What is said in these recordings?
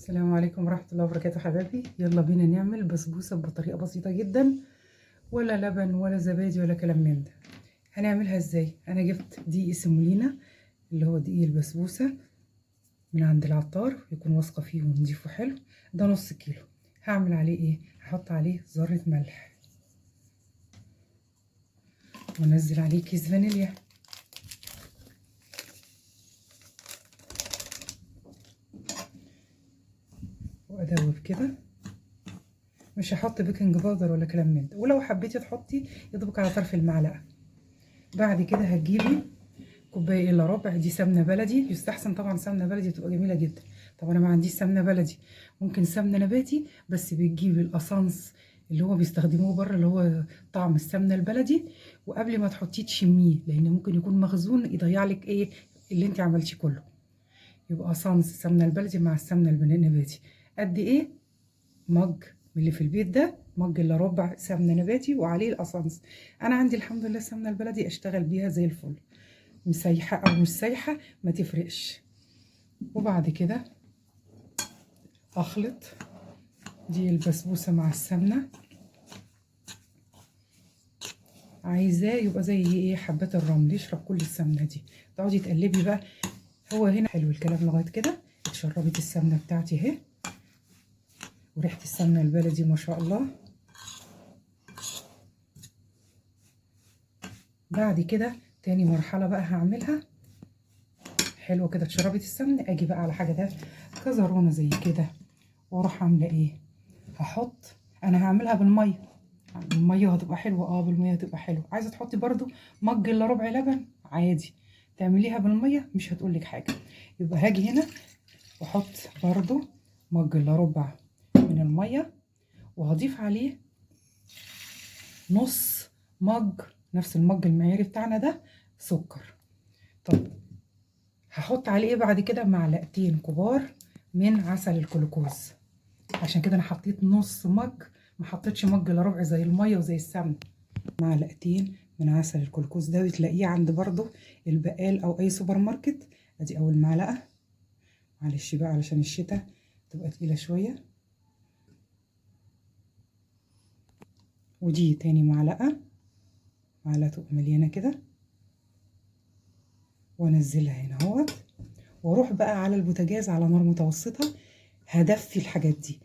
السلام عليكم ورحمة الله وبركاته حبايبي. يلا بينا نعمل بسبوسة بطريقة بسيطة جدا، ولا لبن ولا زبادي ولا كلام من ده. هنعملها ازاي؟ انا جبت دقيق سيمولينا اللي هو دقيق البسبوسة من عند العطار، يكون واثقة فيه ونضيفه حلو. ده نص كيلو. هعمل عليه ايه؟ هحط عليه ذرة ملح وانزل عليه كيس فانيليا وادوب كده. مش هحط بيكنج باودر ولا كلام من ده، ولو حبيتي تحطي يضربك على طرف المعلقة. بعد كده هتجيبي كوبايه الا ربع دي سمنه بلدي، يستحسن طبعا سمنه بلدي تبقى جميله جدا. طب انا ما عنديش سمنه بلدي، ممكن سمنه نباتي، بس بتجيبي الاسانس اللي هو بيستخدموه بره، اللي هو طعم السمنه البلدي، وقبل ما تحطيه تشميه، لان ممكن يكون مخزون يضيع لك ايه اللي انت عملتيه كله. يبقى اسانس السمنه البلدي مع السمنه النباتي. قد ايه؟ مج من اللي في البيت ده، مج الا ربع سمنه نباتي وعليه الاسانس. انا عندي الحمد لله السمنه البلدي اشتغل بيها زي الفل، مسيحة أو مش سايحة ما تفرقش. وبعد كده أخلط دي البسبوسة مع السمنة. عايزاه يبقى زي ايه، حبات الرمل يشرب كل السمنة دي. تقعدي تقلبي بقى. هو هنا حلو الكلام لغاية كده. اتشربت السمنة بتاعتي اهي، وريحة السمنة البلدي ما شاء الله. بعد كده تاني مرحلة بقى هعملها حلوة كده. اتشربت السمنة، اجي بقى على حاجة ده كزرونة زي كده، واروح عاملة ايه، هحط. انا هعملها بالمية، الميه هتبقى حلوه. بالميه هتبقى حلوه. عايزه تحطي برضو مج الا ربع لبن عادي، تعمليها بالميه مش هتقولك حاجه. يبقى هاجي هنا واحط برضو مج الا ربع من الميه، وهضيف عليه نص مج، نفس المج المعياري بتاعنا ده، سكر. طب هحط عليه ايه بعد كده؟ معلقتين كبار من عسل الجلوكوز. عشان كده انا حطيت نص مج، ما حطيتش مج الا ربع زي الميه وزي السمنه. معلقتين من عسل الكلوكوز ده، بتلاقيه عند برضو البقال او اي سوبر ماركت. ادي اول معلقه، معلش بقى علشان الشتاء تبقى تقيله شويه. ودي تاني معلقه، معلقه تبقى مليانه كده، وانزلها هنا اهوت. واروح بقى على البوتاجاز على نار متوسطه، هدفي الحاجات دي.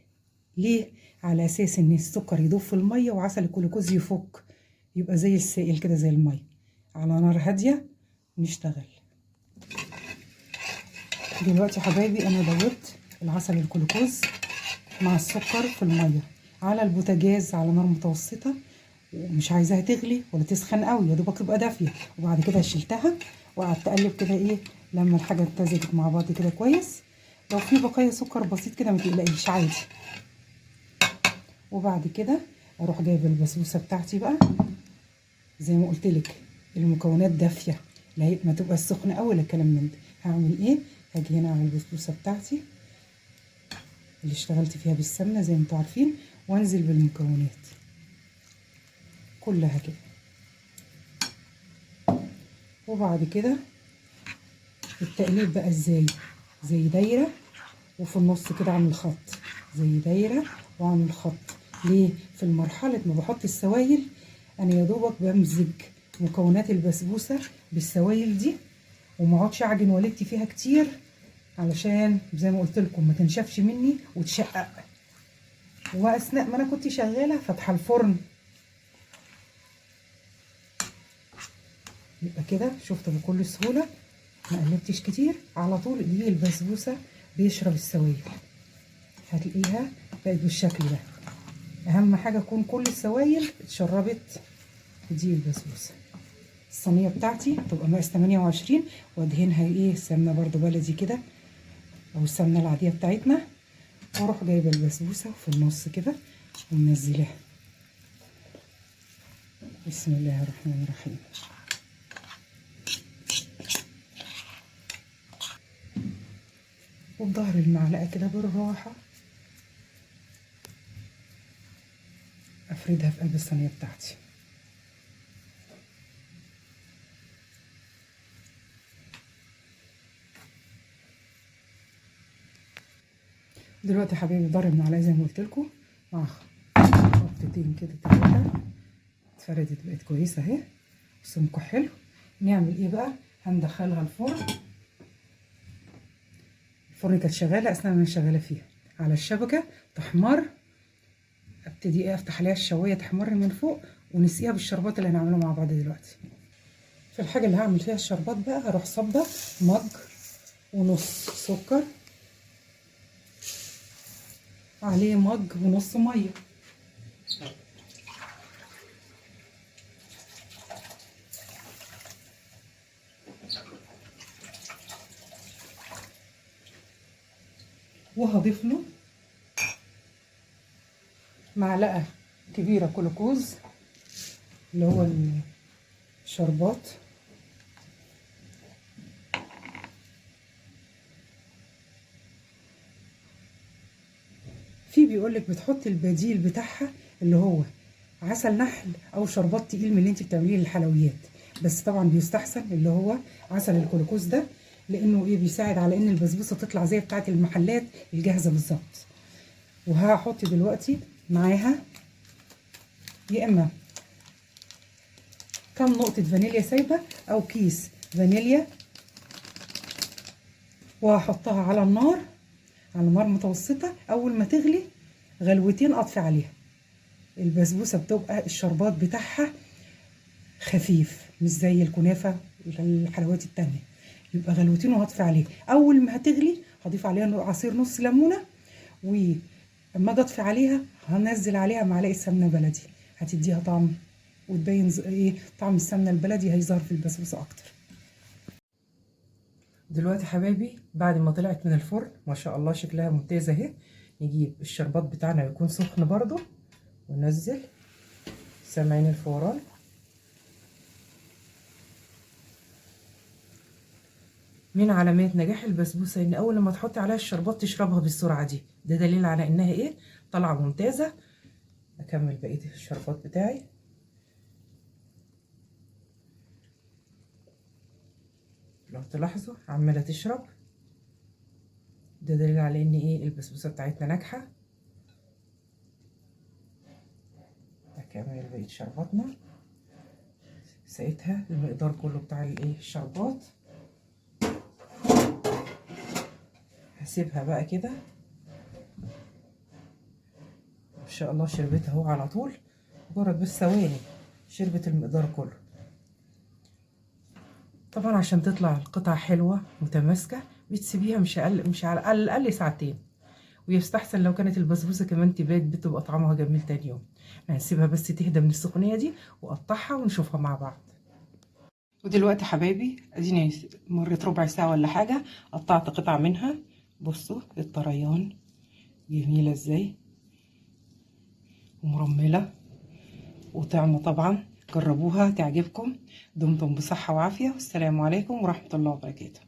ليه؟ على اساس ان السكر يدوب في الميه وعسل الجلوكوز يفك، يبقى زي السائل كده زي الميه. على نار هاديه نشتغل. دلوقتي يا حبايبي انا دوبت العسل الجلوكوز مع السكر في الميه على البوتاجاز على نار متوسطه، ومش عايزاها تغلي ولا تسخن قوي، يا دوبك تبقى دافيه. وبعد كده شلتها وقعدت اقلب كده ايه لما الحاجه امتزجت مع بعض كده كويس. لو في بقايا سكر بسيط كده ما تقلقيش عادي. وبعد كده اروح جايبه البسبوسه بتاعتي بقى زي ما قلت لك، المكونات دافيه، لا ما تبقى سخنه قوي ولا كلام من ده. هعمل ايه؟ هاجي هنا على البسبوسه بتاعتي اللي اشتغلت فيها بالسمنه زي ما انتوا عارفين، وانزل بالمكونات كلها كده. وبعد كده التقليب بقى ازاي؟ زي دايره، وفي النص كده اعمل خط، زي دايره واعمل خط. ليه؟ في المرحله ما بحط السوائل انا يا دوبك بمزج مكونات البسبوسه بالسوائل دي، وما اقعدش اعجن والدتي فيها كتير، علشان زي ما قلت لكم ما تنشفش مني وتشقق. واثناء ما انا كنت شغاله فاتحه الفرن، يبقى كده شفت بكل سهوله ما قلبتش كتير. على طول دي البسبوسه بيشرب السوائل، هتلاقيها بقت بالشكل ده. اهم حاجه تكون كل السوائل اتشربت في دي البسبوسه. الصينيه بتاعتي تبقى مقاس 28، وادهنها ايه سمنه برضو بلدي كده او السمنه العاديه بتاعتنا، واروح جايبه البسبوسه في النص كده ومنزلاها. بسم الله الرحمن الرحيم. وبظهر المعلقه كده بالراحه افردها في قلب الصينيه بتاعتي. دلوقتي يا حبايبي ضرب معلقه زي ما قلت لكم مع خبطتين كده 3 اتفردت بقت كويسه اهي، سمكه حلو. نعمل ايه بقى؟ هندخلها الفرن. الفرن كانت شغاله اثناء ما انا شغاله فيها على الشبكه تحمر، ابتدي ايه افتح عليها الشوايه تحمر من فوق، ونسقيها بالشربات اللي هنعمله مع بعض دلوقتي. في الحاجه اللي هعمل فيها الشربات بقى هروح صبه مج ونص سكر عليه مج ونص ميه، وهضيف له معلقه كبيره جلوكوز اللي هو الشربات، في بيقولك بتحطي البديل بتاعها اللي هو عسل نحل او شربات تقيل من اللي انت بتعمليه للحلويات، بس طبعا بيستحسن اللي هو عسل الجلوكوز ده، لانه ايه بيساعد على ان البسبوسه تطلع زي بتاعه المحلات الجاهزه بالظبط. وهحط دلوقتي معاها يا اما كام نقطه فانيليا سايبه او كيس فانيليا، وهحطها على النار على نار متوسطه. اول ما تغلي غلوتين اطفي عليها. البسبوسه بتبقى الشربات بتاعها خفيف مش زي الكنافه الحلويات التانية، يبقى غلوتين وهطفي عليه. اول ما هتغلي هضيف عليها عصير نص ليمونه، واما اجي اطفي عليها هنزل عليها معلقه سمنه بلدي، هتديها طعم وتبين ايه طعم السمنه البلدي هيظهر في البسبوسه اكتر. دلوقتي حبايبي بعد ما طلعت من الفرن ما شاء الله شكلها ممتازه اهي، نجيب الشربات بتاعنا يكون سخن برضو وننزل. سامعين الفوران؟ من علامات نجاح البسبوسه ان اول ما تحطي عليها الشربات تشربها بالسرعه دي، ده دليل على انها ايه طالعه ممتازه. اكمل بقيه الشربات بتاعي. لو تلاحظوا عماله تشرب، ده دليل على ان ايه البسبوسه بتاعتنا ناجحه. اكمل بقيه شرباتنا، سقيتها المقدار كله بتاع الايه الشربات. هسيبها بقى كده ان شاء الله شربتها اهو على طول، مجرد بس ثواني شربت المقدار كله. طبعا عشان تطلع القطعه حلوه متماسكه بتسيبيها مش على الاقل ساعتين، ويستحسن لو كانت البسبوسه كمان تبات بتبقى طعمها جميل تاني يوم. هنسيبها بس تهدى من السخونيه دي واقطعها ونشوفها مع بعض. ودلوقتي حبايبي اديني مرت ربع ساعه ولا حاجه، قطعت قطعه منها. بصوا الطريان جميله ازاي ومرمله وطعمه، طبعا جربوها تعجبكم. دمتم بصحه وعافيه، والسلام عليكم ورحمه الله وبركاته.